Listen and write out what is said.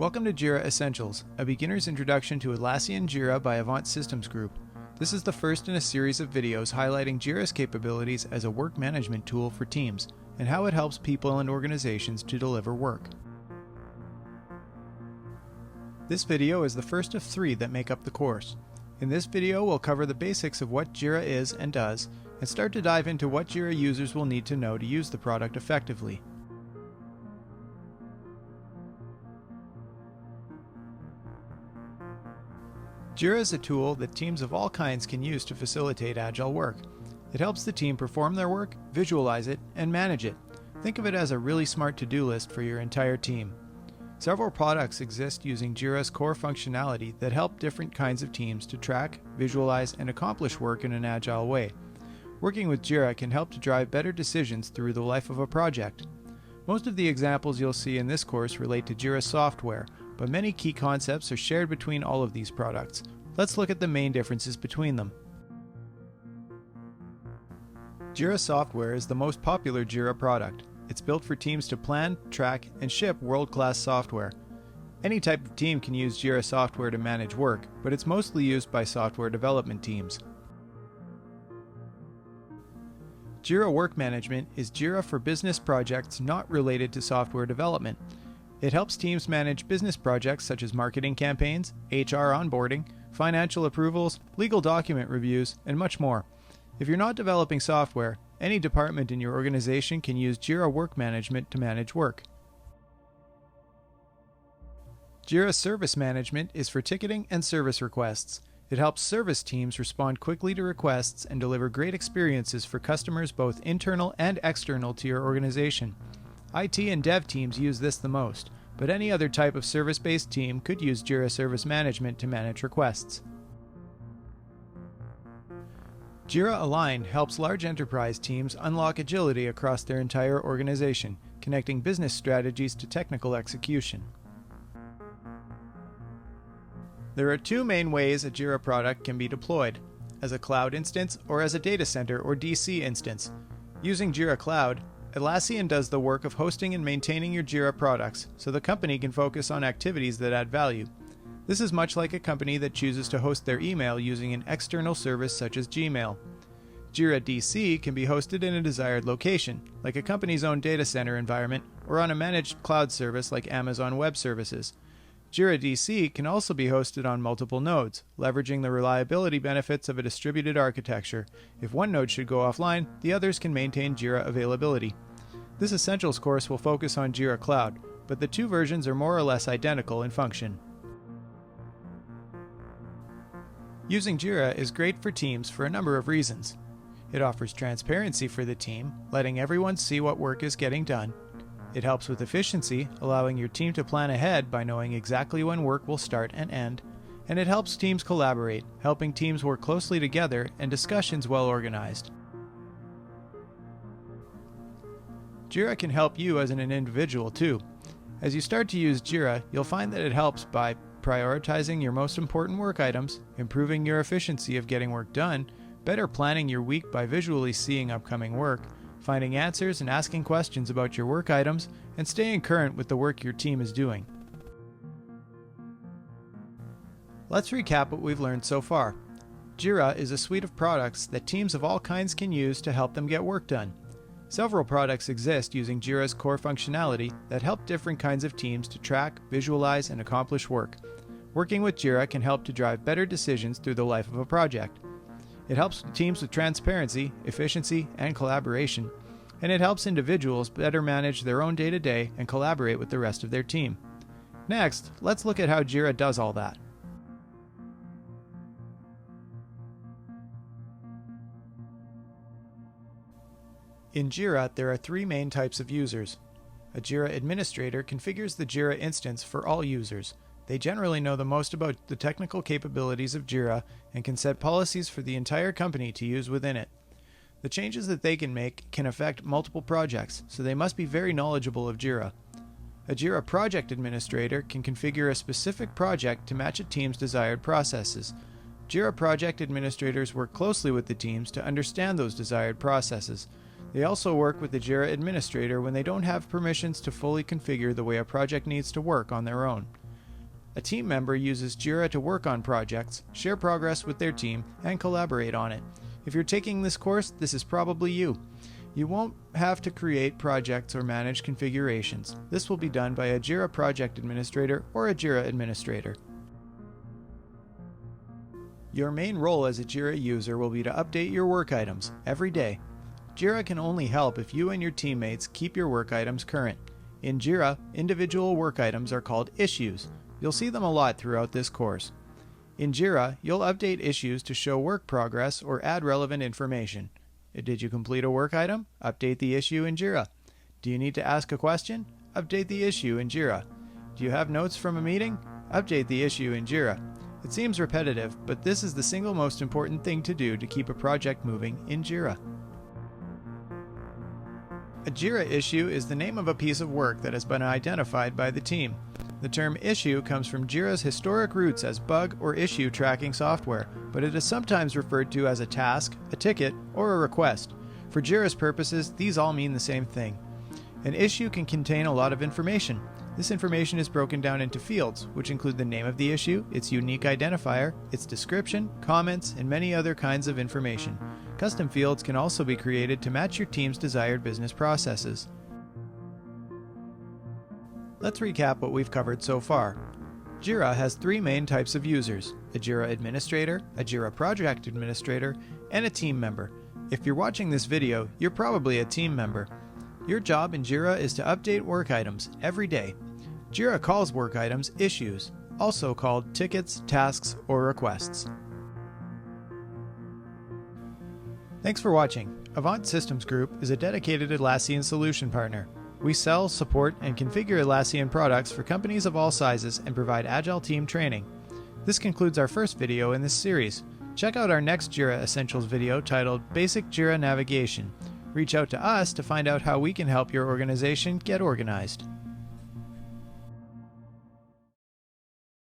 Welcome to Jira Essentials, a beginner's introduction to Atlassian Jira by Avant Systems Group. This is the first in a series of videos highlighting Jira's capabilities as a work management tool for teams and how it helps people and organizations to deliver work. This video is the first of 3 that make up the course. In this video, we'll cover the basics of what Jira is and does, and start to dive into what Jira users will need to know to use the product effectively. Jira is a tool that teams of all kinds can use to facilitate agile work. It helps the team perform their work, visualize it, and manage it. Think of it as a really smart to-do list for your entire team. Several products exist using Jira's core functionality that help different kinds of teams to track, visualize, and accomplish work in an agile way. Working with Jira can help to drive better decisions through the life of a project. Most of the examples you'll see in this course relate to Jira software, but many key concepts are shared between all of these products. Let's look at the main differences between them. Jira software is the most popular Jira product. It's built for teams to plan, track, and ship world-class software. Any type of team can use Jira software to manage work, but it's mostly used by software development teams. Jira Work Management is Jira for business projects not related to software development. It helps teams manage business projects such as marketing campaigns, HR onboarding, financial approvals, legal document reviews, and much more. If you're not developing software, any department in your organization can use Jira Work Management to manage work. Jira Service Management is for ticketing and service requests. It helps service teams respond quickly to requests and deliver great experiences for customers both internal and external to your organization. IT and dev teams use this the most, but any other type of service-based team could use Jira Service Management to manage requests. Jira Align helps large enterprise teams unlock agility across their entire organization, connecting business strategies to technical execution. There are 2 main ways a Jira product can be deployed: as a cloud instance or as a data center or DC instance. Using Jira Cloud, Atlassian does the work of hosting and maintaining your Jira products, so the company can focus on activities that add value. This is much like a company that chooses to host their email using an external service such as Gmail. Jira DC can be hosted in a desired location, like a company's own data center environment, or on a managed cloud service like Amazon Web Services. Jira DC can also be hosted on multiple nodes, leveraging the reliability benefits of a distributed architecture. If one node should go offline, the others can maintain Jira availability. This Essentials course will focus on Jira Cloud, but the 2 versions are more or less identical in function. Using Jira is great for teams for a number of reasons. It offers transparency for the team, letting everyone see what work is getting done. It helps with efficiency, allowing your team to plan ahead by knowing exactly when work will start and end. And it helps teams collaborate, helping teams work closely together and discussions well organized. Jira can help you as an individual too. As you start to use Jira, you'll find that it helps by prioritizing your most important work items, improving your efficiency of getting work done, better planning your week by visually seeing upcoming work, finding answers and asking questions about your work items, and staying current with the work your team is doing. Let's recap what we've learned so far. Jira is a suite of products that teams of all kinds can use to help them get work done. Several products exist using Jira's core functionality that help different kinds of teams to track, visualize, and accomplish work. Working with Jira can help to drive better decisions through the life of a project. It helps teams with transparency, efficiency, and collaboration, and it helps individuals better manage their own day-to-day and collaborate with the rest of their team. Next, let's look at how Jira does all that. In Jira, there are 3 main types of users. A Jira administrator configures the Jira instance for all users. They generally know the most about the technical capabilities of Jira and can set policies for the entire company to use within it. The changes that they can make can affect multiple projects, so they must be very knowledgeable of Jira. A Jira project administrator can configure a specific project to match a team's desired processes. Jira project administrators work closely with the teams to understand those desired processes. They also work with the Jira administrator when they don't have permissions to fully configure the way a project needs to work on their own. A team member uses Jira to work on projects, share progress with their team, and collaborate on it. If you're taking this course, this is probably you. You won't have to create projects or manage configurations. This will be done by a Jira project administrator or a Jira administrator. Your main role as a Jira user will be to update your work items every day. Jira can only help if you and your teammates keep your work items current. In Jira, individual work items are called issues. You'll see them a lot throughout this course. In Jira, you'll update issues to show work progress or add relevant information. Did you complete a work item? Update the issue in Jira. Do you need to ask a question? Update the issue in Jira. Do you have notes from a meeting? Update the issue in Jira. It seems repetitive, but this is the single most important thing to do to keep a project moving in Jira. A Jira issue is the name of a piece of work that has been identified by the team. The term issue comes from Jira's historic roots as bug or issue tracking software, but it is sometimes referred to as a task, a ticket, or a request. For Jira's purposes, these all mean the same thing. An issue can contain a lot of information. This information is broken down into fields, which include the name of the issue, its unique identifier, its description, comments, and many other kinds of information. Custom fields can also be created to match your team's desired business processes. Let's recap what we've covered so far. Jira has three main types of users: a Jira administrator, a Jira project administrator, and a team member. If you're watching this video, you're probably a team member. Your job in Jira is to update work items every day. Jira calls work items issues, also called tickets, tasks, or requests. Thanks for watching. Avant Systems Group is a dedicated Atlassian solution partner. We sell, support, and configure Atlassian products for companies of all sizes and provide agile team training. This concludes our first video in this series. Check out our next Jira Essentials video titled Basic Jira Navigation. Reach out to us to find out how we can help your organization get organized.